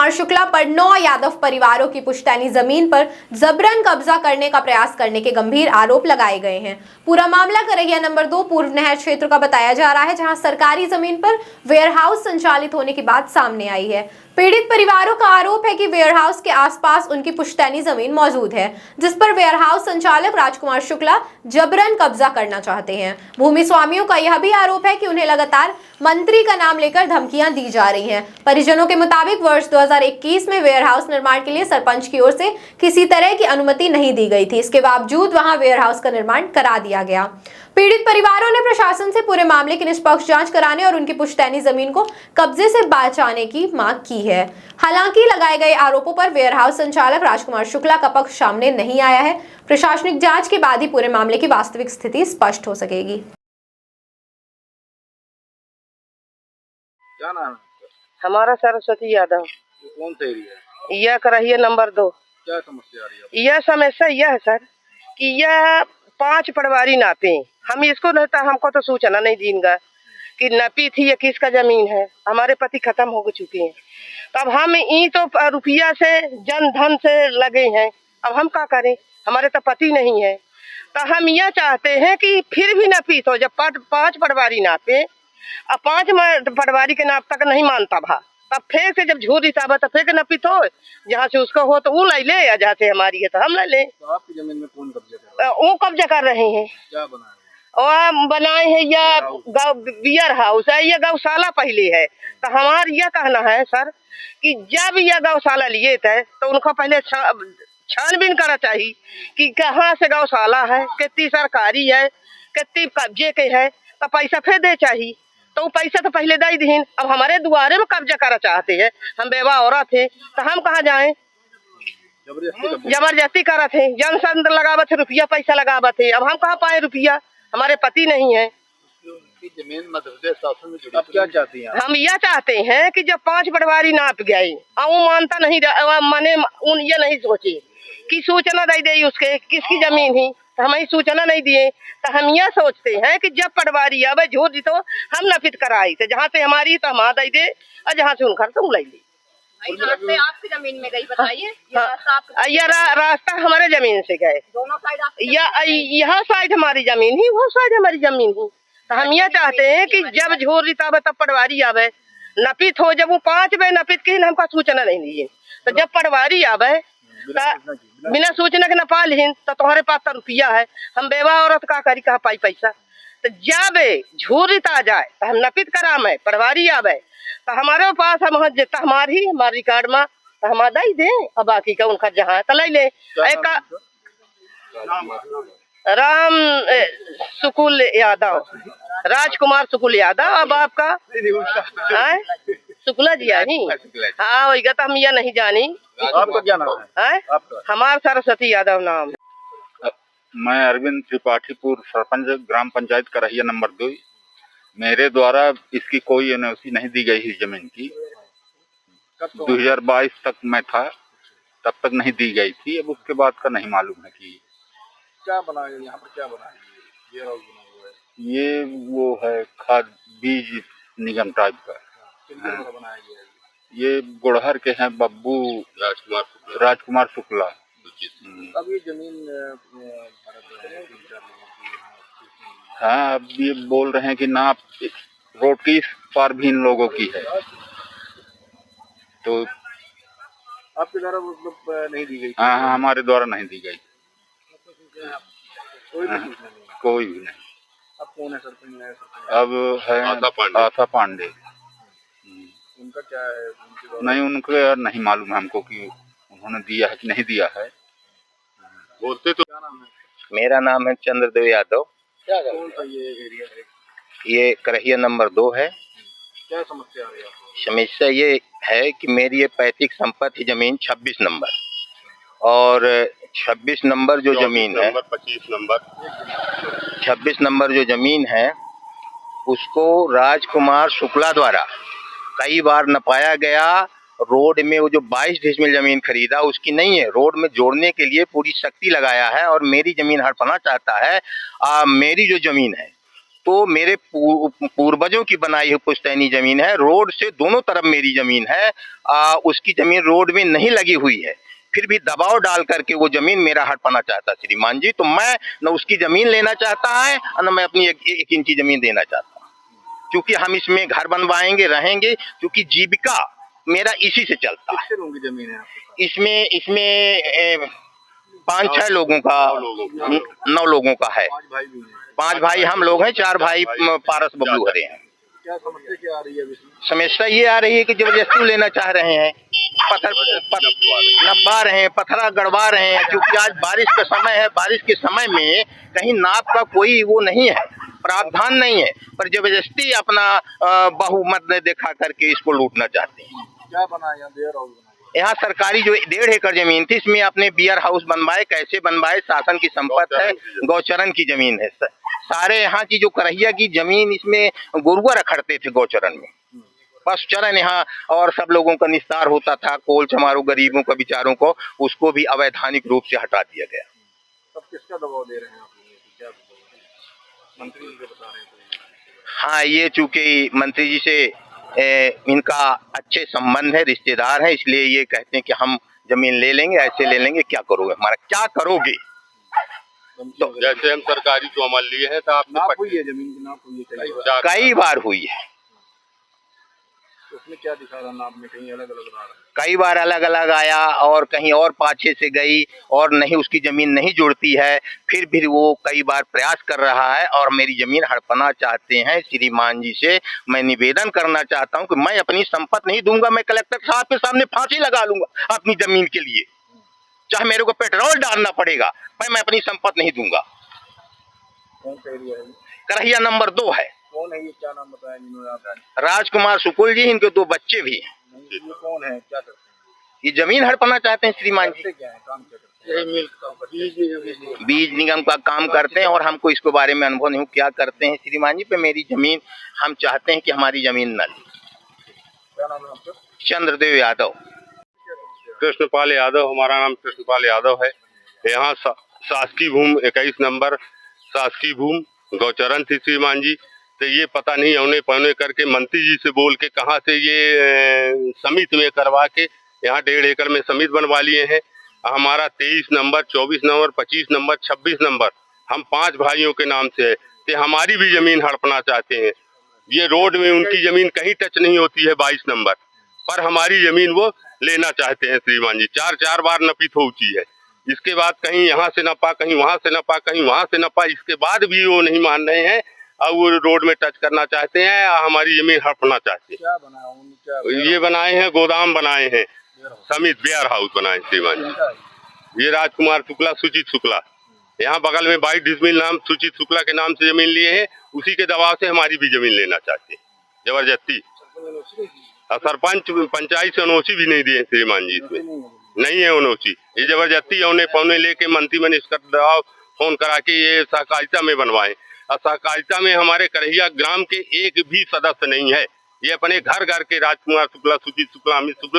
राजकुमार शुक्ला पर 9 यादव परिवारों की पुश्तैनी जमीन पर जबरन कब्जा करने का प्रयास करने के गंभीर आरोप लगाए गए हैं। पूरा मामला करहिया नंबर 2 पूर्व नहर क्षेत्र का बताया जा रहा है, जहां सरकारी जमीन पर वेयरहाउस संचालित होने की बात सामने आई है। पीड़ित परिवारों का आरोप है कि वेयरहाउस के आसपास उनकी पुश्तैनी जमीन मौजूद है, जिस पर वेयरहाउस संचालक राजकुमार शुक्ला जबरन कब्जा करना चाहते हैं। भूमि स्वामियों का यह भी आरोप है कि उन्हें लगातार मंत्री का नाम लेकर धमकियां दी जा रही हैं। परिजनों के मुताबिक वर्ष 2021 में वेयरहाउस निर्माण के लिए सरपंच की ओर से किसी तरह की अनुमति नहीं दी गई थी। इसके बावजूद वहां वेयरहाउस का निर्माण करा दिया गया। पीड़ित परिवारों ने प्रशासन से पूरे मामले की निष्पक्ष जांच कराने और उनकी पुश्तैनी जमीन को कब्जे से बचाने की मांग की है। हालांकि लगाए गए आरोपों पर वेयरहाउस संचालक राजकुमार शुक्ला का पक्ष सामने नहीं आया है। प्रशासनिक जांच के बाद ही पूरे मामले की वास्तविक स्थिति स्पष्ट हो सकेगी। क्या नाम है? हमारा सरस्वती यादव। ये कौन सा एरिया है? यह करहिया नंबर 2। क्या समस्या आ रही है? यह समस्या यह है सर कि यह 5 पटवारी नापे, हम इसको रहता, हमको तो सूचना नहीं दीनगा कि नपी थी या किसका जमीन है। हमारे पति खत्म हो चुके हैं, तब हम ई तो रुपया से जन धन से लगे हैं। अब हम क्या करें, हमारे तो पति नहीं है। तो हम यह चाहते हैं कि फिर भी नपी तो जब 5 पटवारी नापे, अब 5 पटवारी के नाप तक नहीं मानता भा, तब फिर से जब झूठ हिसाब तो फिर नपी तो जहाँ से उसका हो तो वो ले ले, या जहाँ से हमारी है तो हम ले ले। तो आपकी जमीन में कौन कब्जा कर रहा है? वो कब्जा कर रहे हैं। क्या बनाया? और बनाए हैं या बियर हाउस है, यह गौशाला पहले है। तो हमारा यह कहना है सर कि जब यह गौशाला लिए थे तो उनको पहले छानबीन करना चाहिए कि कहाँ से गौशाला है, कितनी सरकारी है, कितनी कब्जे के है, तो पैसा फिर दे चाहिए। तो पैसा तो पहले दे दीन, अब हमारे द्वारे में कब्जा करना चाहते हैं। हम बेवा औरत है तो हम कहाँ जाएं? जबरदस्ती करा थे, जनसंद लगावत थे, रुपया पैसा लगावत थे। अब हम कहाँ पाए रुपया, हमारे पति नहीं है। जमीन मध्य प्रदेश शासन में जुड़ी। आप क्या चाहती हैं? हम यह चाहते हैं कि जब 5 पटवारी नाप गए और वो मानता नहीं, माने उन ये नहीं सोचे कि सूचना दे दे उसके किसकी जमीन ही, तो हमें सूचना नहीं दिए। तो हम यह सोचते हैं कि जब पटवारी आवे झूठ तो हम नपित कराई, तो जहाँ से हमारी तो हम दे दे और जहाँ से उनका तो ले ली। रास्ते आपकी जमीन में गई, बताइए। यह रास्ता हमारे जमीन से गए, दोनों साइड यह साइड हमारी जमीन ही, वो साइड हमारी जमीन ही। तो हम यह चाहते हैं कि जब झोर रितावे तब पटवारी आवे नपित हो, जब वो 5 बे नपित की हमको सूचना नहीं दी, तो जब पटवारी आवे बिना सूचना के नपा लीन, तो तुम्हारे पास तो रुपया है। हम बेवा औरत का करी कहा पाई पैसा, तो जब झूर रिता जाए तो हम नपित करावे, पटवारी आवे तो हमारे पास हम जितना हमारी रिकॉर्ड में तो हम दे दें, और बाकी का उनका जहाँ तो ले ले। एक राम सुकुल यादव, राजकुमार सुकुल यादव। अब आपका शुक्ला जी आई? हाँ वही तो हम यह नहीं जानी। आपका क्या नाम है? हमारा सरस्वती यादव नाम। मैं अरविंद त्रिपाठीपुर सरपंच ग्राम पंचायत करहिया नंबर 2। मेरे द्वारा इसकी कोई एनओसी नहीं दी गई है जमीन की। 2022 तक मैं था, तब तक नहीं दी गई थी। अब उसके बाद का नहीं मालूम है कि क्या बनाया यहाँ पर, क्या बनाया? ये हाउस बना हुआ है, ये वो है खाद बीज निगम टाइप का। किनके द्वारा बनाया गया है? ये गुड़हर के हैं बब्बू राजकुमार शुक्ला। अब ये जमीन भारत है 3-4 लोगों की। हाँ, अब ये बोल रहे हैं कि ना रोड की इस पार भी इन लोगों की है। तो आपके द्वारा मतलब नहीं दी गई? हाँ, हमारे द्वारा नहीं दी गई, कोई भी सूचना नहीं? कोई भी नहीं। अब कौन है सरपंच? अब है आशा पांडे। उनका क्या है? नहीं, उनको यार नहीं मालूम है हमको कि उन्होंने दिया है कि नहीं दिया है। बोलते तो। क्या नाम है? मेरा नाम है चंद्रदेव यादव। कौन सा ये एरिया है? ये करहिया नंबर 2 है। क्या समस्या आ रही है आपको? समस्या ये है कि मेरी ये पैतृक संपत्ति जमीन 26 नंबर और 26 नंबर जो जमीन है, 26 नंबर जो जमीन है उसको राजकुमार शुक्ला द्वारा कई बार नपाया गया। रोड में वो जो 22 डिसमिल जमीन खरीदा उसकी नहीं है, रोड में जोड़ने के लिए पूरी शक्ति लगाया है और मेरी जमीन हड़पना चाहता है। मेरी जो जमीन है तो मेरे पूर्वजों की बनाई हुई पुश्तैनी जमीन है, रोड से दोनों तरफ मेरी जमीन है। उसकी जमीन रोड में नहीं लगी हुई है, फिर भी दबाव डाल करके वो जमीन मेरा हड़पना चाहता श्रीमान जी। तो मैं न उसकी जमीन लेना चाहता है और न मैं अपनी एक इंची जमीन देना चाहता हूँ, क्योंकि हम इसमें घर बनवाएंगे, रहेंगे, क्योंकि जीविका मेरा इसी से चलता है। कितने लोगों की जमीन है आपके पास? इसमें 5-6 लोगों का, 9 लोगों का है। 5 भाई भी हैं। 5 भाई हम लोग हैं, 4 भाई पारस बबलू हरे हैं। क्या समस्या क्या आ रही है अभी इसमें? समस्या ये आ रही है कि जबरदस्ती लेना चाह रहे हैं, नब्बा रहे हैं, पत्थरा गड़वा रहे हैं, क्योंकि आज बारिश का समय है। बारिश के समय में कहीं नाप का कोई वो नहीं है, प्रावधान नहीं है, पर जबरदस्ती अपना बहुमत दिखा करके इसको लूटना चाहते हैं। क्या बनाया यहाँ? वेयर हाउस बनाया? यहाँ सरकारी जो 1.5 एकड़ जमीन थी, इसमें अपने बियर हाउस बनवाए। कैसे बनवाए? शासन की संपत्ति है, गौचरण की जमीन है। सारे यहाँ की जो करहिया की जमीन, इसमें गोरुआ रखड़ते थे गौचरण में, बस चरण यहाँ और सब लोगों का निस्तार होता था। कोल चमारो गरीबों का, बेचारों को, उसको भी अवैधानिक रूप से हटा दिया गया। सब किसका दबाव दे रहे हैं आप लोगों को? क्या मंत्री जी को बता रहे हैं? हाँ, ये चूंकि मंत्री जी से इनका अच्छे संबंध है, रिश्तेदार है, इसलिए ये कहते हैं कि हम जमीन ले लेंगे, ऐसे ले लेंगे। क्या करोगे? हमारा क्या करोगे? तो जैसे हम सरकारी तो अमल लिए हैं, तो आप नाप हुई है जमीन की? नाप हुई है कई बार हुई है। तो उसमें क्या दिखा रहा नाप में? कहीं अलग अलग रहा है? कई बार अलग अलग आया और कहीं और पाछे से गई और नहीं, उसकी जमीन नहीं जुड़ती है। फिर भी वो कई बार प्रयास कर रहा है और मेरी जमीन हड़पना चाहते हैं। श्रीमान जी से मैं निवेदन करना चाहता हूं कि मैं अपनी संपत्ति नहीं दूंगा। मैं कलेक्टर साहब के सामने फांसी लगा लूंगा अपनी जमीन के लिए, चाहे मेरे को पेट्रोल डालना पड़ेगा, पर मैं अपनी संपत्ति नहीं दूंगा। कौन सा एरिया है? करहिया नंबर 2 है। कौन है ये? क्या नाम बताया जिन्होंने आप? राजकुमार शुक्ल जी, इनके 2 बच्चे भी हैं। ये कौन है? क्या करते हैं? ये जमीन हड़पना चाहते हैं श्रीमान जी। करते क्या है? काम क्या करते हैं? मिल्क काम करते हैं। बीज निगम का काम करते हैं और हमको इसके बारे में अनुभव नहीं, क्या करते हैं श्रीमान जी। पे मेरी जमीन, हम चाहते हैं कि हमारी जमीन न ले। क्या नाम है आपका? चंद्रदेव यादव। कृष्णपाल यादव, हमारा नाम कृष्णपाल यादव है। यहाँ शासकीय भूमि 21 नंबर शासकीय भूमि गौचरण थी श्रीमान जी। तो ये पता नहीं औने पौने करके मंत्री जी से बोल के कहाँ से ये समिति में करवा के यहाँ 1.5 एकड़ में समिति बनवा लिए हैं। हमारा 23 नंबर, 24 नंबर, 25 नंबर, 26 नंबर, हम 5 भाइयों के नाम से है। तो हमारी भी जमीन हड़पना चाहते हैं। ये रोड में उनकी जमीन कहीं टच नहीं होती है 22 नंबर, पर हमारी जमीन वो लेना चाहते हैं श्रीमान जी। 4 बार नपीत हो चुकी है। इसके बाद कहीं यहाँ से नपा, कहीं वहाँ से नपा, कहीं वहाँ से नपा, इसके बाद भी वो नहीं मान रहे हैं और वो रोड में टच करना चाहते हैं और हमारी जमीन हड़पना चाहते हैं। क्या बनाया उन्होंने? ये बनाए हैं, गोदाम बनाए हैं, समित वेयर हाउस बनाए श्रीमान जी। ये राजकुमार शुक्ला, सुचित शुक्ला, यहाँ बगल में 22 डिसमिल नाम सुचित शुक्ला के नाम से जमीन लिए हैं। उसी के दबाव से हमारी भी जमीन लेना चाहते हैं जबरदस्ती। और सरपंच पंचायत से अनोसी भी नहीं दिए श्रीमान जी। इसमें नहीं है अनोसी, ये जबरदस्ती औने पौने लेके मंत्री मैंने इसका दबाव फोन करा के ये सहकारिता में बनवाए। और सहकारिता में हमारे करहिया ग्राम के एक भी सदस्य नहीं है। ये अपने घर घर के राजकुमार शुक्ला, सुचित शुक्ला, अमित शुक्ला